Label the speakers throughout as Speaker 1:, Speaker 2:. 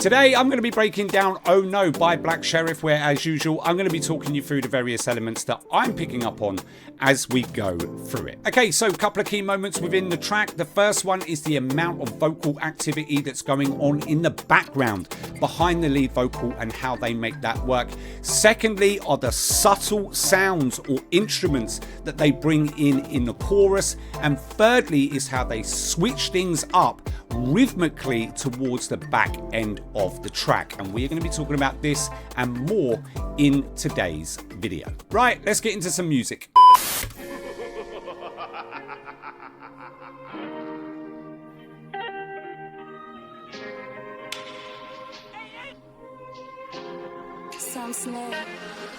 Speaker 1: Today I'm going to be breaking down Oh No by Black Sherif, where as usual I'm going to be talking you through the various elements that I'm picking up on as we go through it. Okay, so a couple of key moments within the track. The first one is the amount of vocal activity that's going on in the background behind the lead vocal and how they make that work. Secondly are the subtle sounds or instruments that they bring in the chorus. And thirdly is how they switch things up rhythmically towards the back end of the track, and we're going to be talking about this and more in today's video. Right, let's get into some music.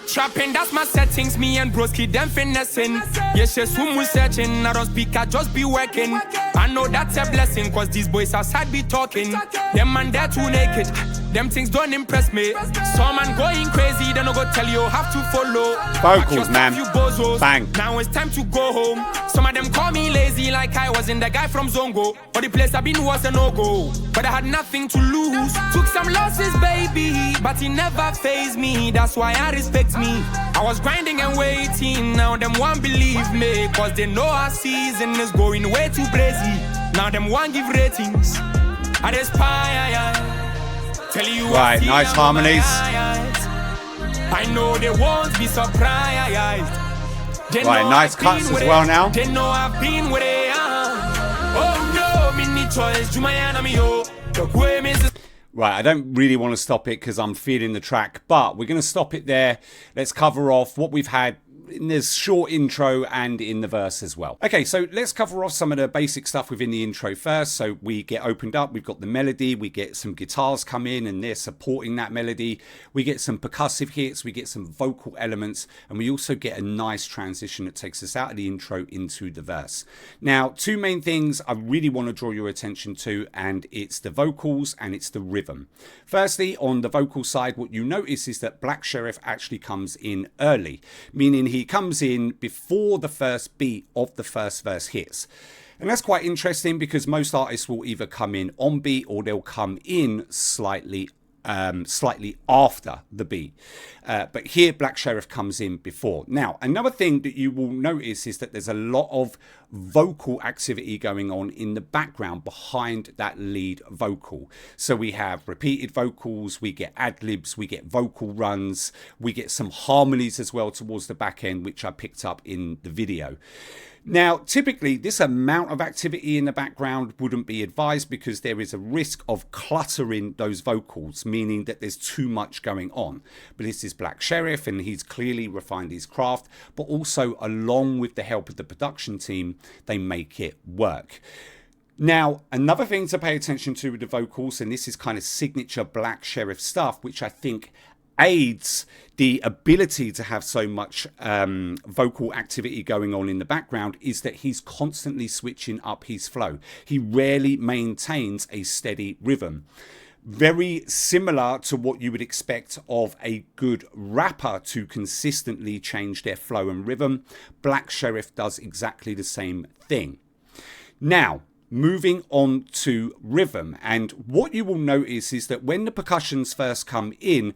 Speaker 2: Trapping, that's my settings. Me and broski, them finessing. Yes, yes, whom we searching. I don't speak, I just be working. I know that's a blessing, cause these boys outside be talking. Them man, they're too naked. Them things don't impress me. Some man going crazy, then I go tell you have to follow.
Speaker 1: Vocals, man. Bang.
Speaker 2: Now it's time to go home. Some of them call me lazy, like I wasn't the guy from Zongo. But the place I've been was a no-go. But I had nothing to lose. Took some losses, baby, but it never fazed me. That's why I respect me. I was grinding and waiting. Now them won't believe me, cause they know our season is going way too crazy. Now them won't give ratings. I aspire. Tell you
Speaker 1: right, nice harmonies.
Speaker 2: I know they won't be surprised. They
Speaker 1: right, nice cuts as well now.
Speaker 2: They know I've been with it. Oh no, me need choice.
Speaker 1: Right, I don't really want to stop it because I'm feeling the track, but we're going to stop it there. Let's cover off what we've had in this short intro and in the verse as well. Okay, so let's cover off some of the basic stuff within the intro first. So we get opened up, we've got the melody, we get some guitars come in and they're supporting that melody. We get some percussive hits, we get some vocal elements, and we also get a nice transition that takes us out of the intro into the verse. Now, two main things I really want to draw your attention to, and it's the vocals and it's the rhythm. Firstly, on the vocal side, what you notice is that Black Sherif actually comes in early, meaning he comes in before the first beat of the first verse hits. And that's quite interesting because most artists will either come in on beat or they'll come in slightly after the beat. But here Black Sherif comes in before. Now, another thing that you will notice is that there's a lot of vocal activity going on in the background behind that lead vocal. So we have repeated vocals, we get ad-libs, we get vocal runs, we get some harmonies as well towards the back end, which I picked up in the video. Now, typically, this amount of activity in the background wouldn't be advised because there is a risk of cluttering those vocals, meaning that there's too much going on. But this is Black Sherif, and he's clearly refined his craft, but also along with the help of the production team, they make it work. Now, another thing to pay attention to with the vocals, and this is kind of signature Black Sherif stuff, which I think aids the ability to have so much vocal activity going on in the background, is that he's constantly switching up his flow. He rarely maintains a steady rhythm. Very similar to what you would expect of a good rapper to consistently change their flow and rhythm. Black Sherif does exactly the same thing. Now, moving on to rhythm, and what you will notice is that when the percussions first come in,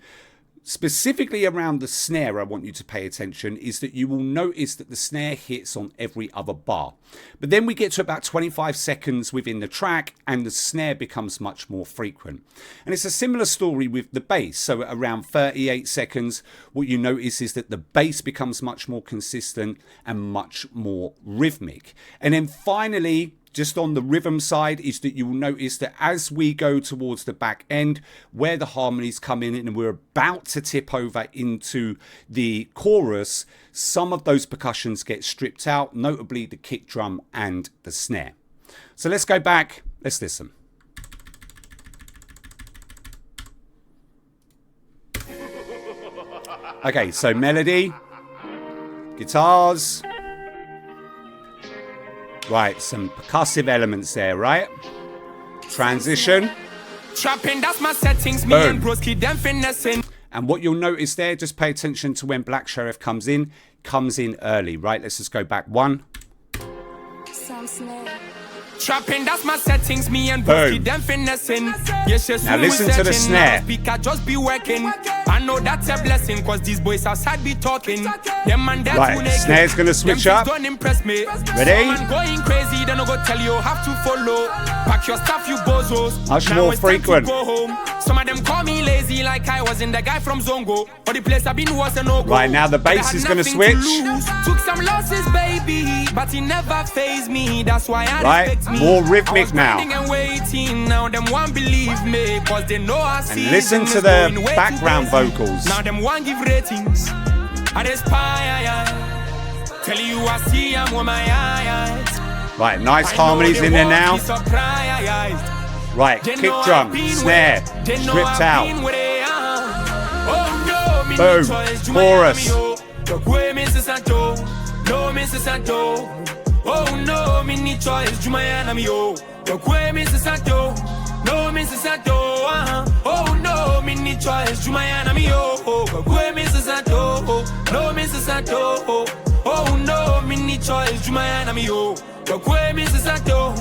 Speaker 1: specifically around the snare, I want you to pay attention, is that you will notice that the snare hits on every other bar. But then we get to about 25 seconds within the track and the snare becomes much more frequent. And it's a similar story with the bass. So at around 38 seconds, what you notice is that the bass becomes much more consistent and much more rhythmic. And then finally, just on the rhythm side, is that you will notice that as we go towards the back end, where the harmonies come in and we're about to tip over into the chorus, some of those percussions get stripped out, notably the kick drum and the snare. So let's go back, let's listen. Okay, so melody, guitars. Right, some percussive elements there, right? Transition.
Speaker 2: Trapping, that's my settings. Me and broski, them finessing.
Speaker 1: And what you'll notice there, just pay attention to when Black Sherif comes in early, right? Let's just go back one.
Speaker 2: Trapping, that's my settings. Me and Buffy, them finessing. Yes, yes,
Speaker 1: now listen to the snare.
Speaker 2: Speaker just be working. I know that's a blessing, cause these boys outside be talking. Them and that
Speaker 1: right, snare's gonna switch up.
Speaker 2: Don't impress me.
Speaker 1: Ready?
Speaker 2: Man going crazy, then I go tell you have to follow. Pack your stuff, you bozos.
Speaker 1: Much
Speaker 2: now
Speaker 1: more
Speaker 2: it's
Speaker 1: frequent.
Speaker 2: Time to go home. Some of them call me lazy, like I wasn't the guy from Zongo. But the place I've been was a no-go.
Speaker 1: Right, now the bass is gonna switch.
Speaker 2: Took some losses, baby, but it never fazed me. That's why I respect me.
Speaker 1: More rhythmic now.
Speaker 2: And waiting. Now them won't believe me, cause they know I see.
Speaker 1: And listen to the background vocals.
Speaker 2: Now them won't give ratings. I aspire. Tell you I see I'm with my eyes.
Speaker 1: Right, nice harmonies in there now. Right, kick drum, snare, stripped out. Boom, chorus.
Speaker 2: Oh no, me need choice, Jumayana mi yo. The way me sato, no me sato. Oh no, me need choice, Jumayana mi yo. The way me sato, no me sato. Oh no, me need choice, Jumayana mi yo. The way me sato,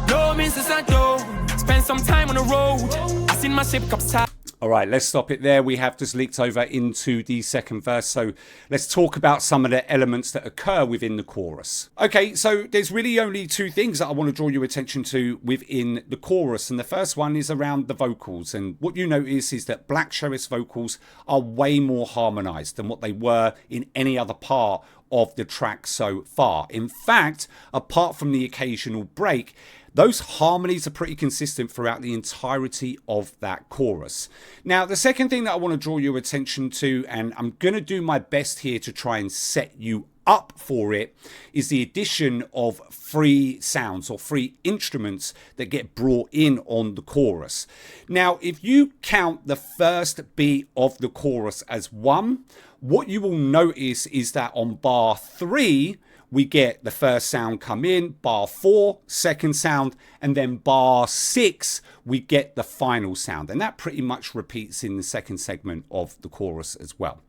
Speaker 2: no me sato. Spend some time on the road. I seen my ship capsize.
Speaker 1: All right, let's stop it there. We have just leaked over into the second verse. So let's talk about some of the elements that occur within the chorus. Okay, so there's really only two things that I want to draw your attention to within the chorus. And the first one is around the vocals. And what you notice is that Black Sherif's vocals are way more harmonized than what they were in any other part of the track so far. In fact, apart from the occasional break, those harmonies are pretty consistent throughout the entirety of that chorus. Now, the second thing that I want to draw your attention to, and I'm going to do my best here to try and set you up for it, is the addition of free sounds or free instruments that get brought in on the chorus. Now, if you count the first beat of the chorus as one, what you will notice is that on bar 3, we get the first sound come in, bar 4, second sound, and then bar 6, we get the final sound. And that pretty much repeats in the second segment of the chorus as well.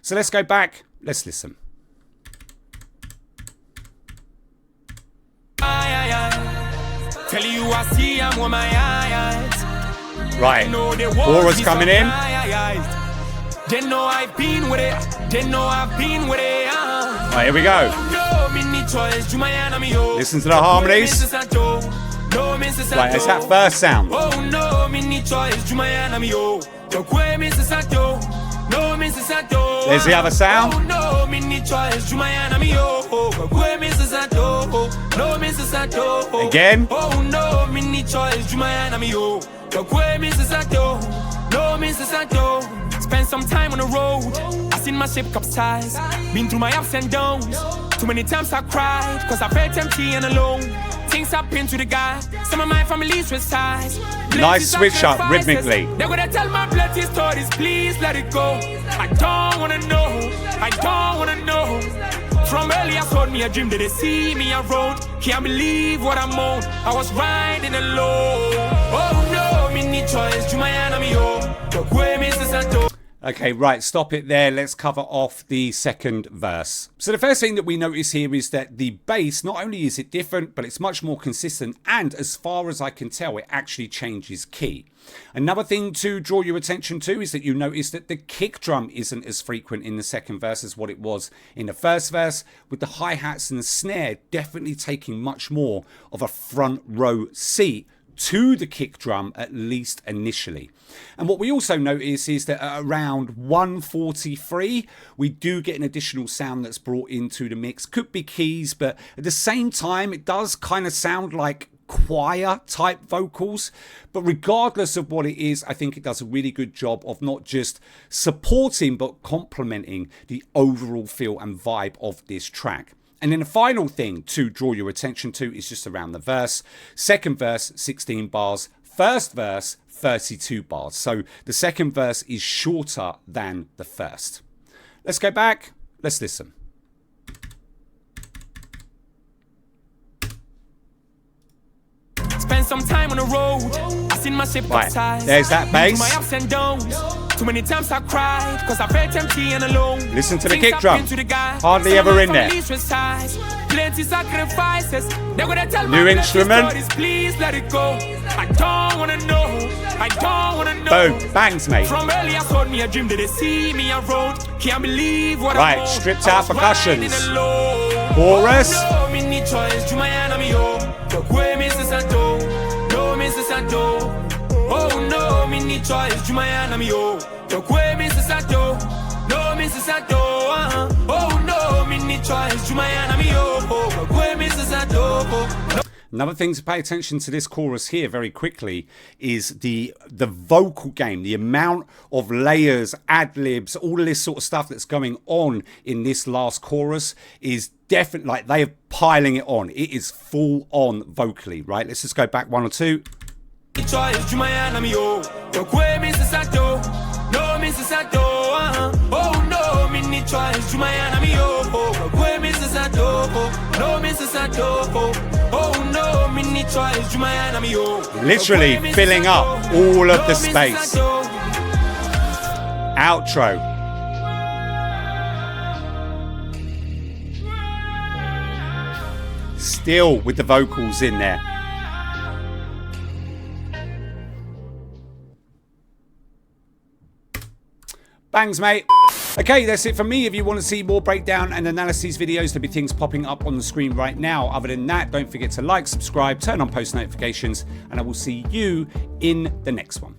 Speaker 1: So let's go back, let's listen.
Speaker 2: Tell you I see I'm with my eyes.
Speaker 1: Right, chorus coming in.
Speaker 2: They know I've been with it. They know I've been with it.
Speaker 1: Right, here we go. Listen to the harmonies. Right, it's that first sound. There's the other sound. Again.
Speaker 2: Spend some time on the road. I seen my ship capsize. Been through my ups and downs. Too many times I cried, cause I felt empty and alone. Things happen to the guy. Some of my family's with size.
Speaker 1: Nice switch up rhythmically.
Speaker 2: They're gonna tell my bloody stories, please let it go. I don't wanna know, I don't wanna know. From early I told me a dream that they see me a road. Can't believe what I'm on. I was riding alone. Oh no, me need choice, Jumayana mi yo. The way me sato.
Speaker 1: Okay, right, stop it there. Let's cover off the second verse. So the first thing that we notice here is that the bass, not only is it different, but it's much more consistent. And as far as I can tell, it actually changes key. Another thing to draw your attention to is that you notice that the kick drum isn't as frequent in the second verse as what it was in the first verse, with the hi-hats and the snare definitely taking much more of a front row seat to the kick drum, at least initially. And what we also notice is that at around 1:43, we do get an additional sound that's brought into the mix. Could be keys, but at the same time, it does kind of sound like choir type vocals. But regardless of what it is, I think it does a really good job of not just supporting, but complementing the overall feel and vibe of this track. And then the final thing to draw your attention to is just around the verse. Second verse, 16 bars. First verse, 32 bars. So the second verse is shorter than the first. Let's go back. Let's listen.
Speaker 2: Spend some time on the road. I seen my ship
Speaker 1: right, there's that bass.
Speaker 2: Too many times I cried, cause I felt empty and alone.
Speaker 1: Listen to the
Speaker 2: Things
Speaker 1: kick drum.
Speaker 2: happened to the guy.
Speaker 1: Hardly
Speaker 2: Some
Speaker 1: ever
Speaker 2: of my
Speaker 1: in there.
Speaker 2: family's resized. Plenty sacrifices. They're gonna tell
Speaker 1: New
Speaker 2: my
Speaker 1: instrument.
Speaker 2: stories, please let it go. I don't wanna know. I don't wanna know.
Speaker 1: Boom. Bangs, mate.
Speaker 2: From early I told me a dream, did they see me around? Can't believe what
Speaker 1: Right,
Speaker 2: I own.
Speaker 1: stripped
Speaker 2: I
Speaker 1: out
Speaker 2: was
Speaker 1: percussions.
Speaker 2: riding alone.
Speaker 1: Chorus.
Speaker 2: No, me need choice, Jumayana me yo. The way Mrs. Santo, no Mrs. Santo. Oh no, me need choice, Jumayana me yo. The way Mrs. Santo, no Mrs. Santo. Oh no, me need choice, Jumayana me yo. The way Mrs. Santo.
Speaker 1: Another thing to pay attention to this chorus here very quickly is the vocal game, the amount of layers, ad-libs, all of this sort of stuff that's going on in this last chorus is definitely, like, they are piling it on. It is full on vocally, right? Let's just go back one or two.
Speaker 2: Oh no, me need choice, Jumayana me yo. Where Mrs. Adoko, no Mrs. Adoko. Oh no, me need choice, Jumayana me yo.
Speaker 1: Literally filling up all of the space. Outro. Still with the vocals in there. Bangs, mate. Okay, that's it for me. If you want to see more breakdown and analyses videos, there'll be things popping up on the screen right now. Other than that, don't forget to like, subscribe, turn on post notifications, and I will see you in the next one.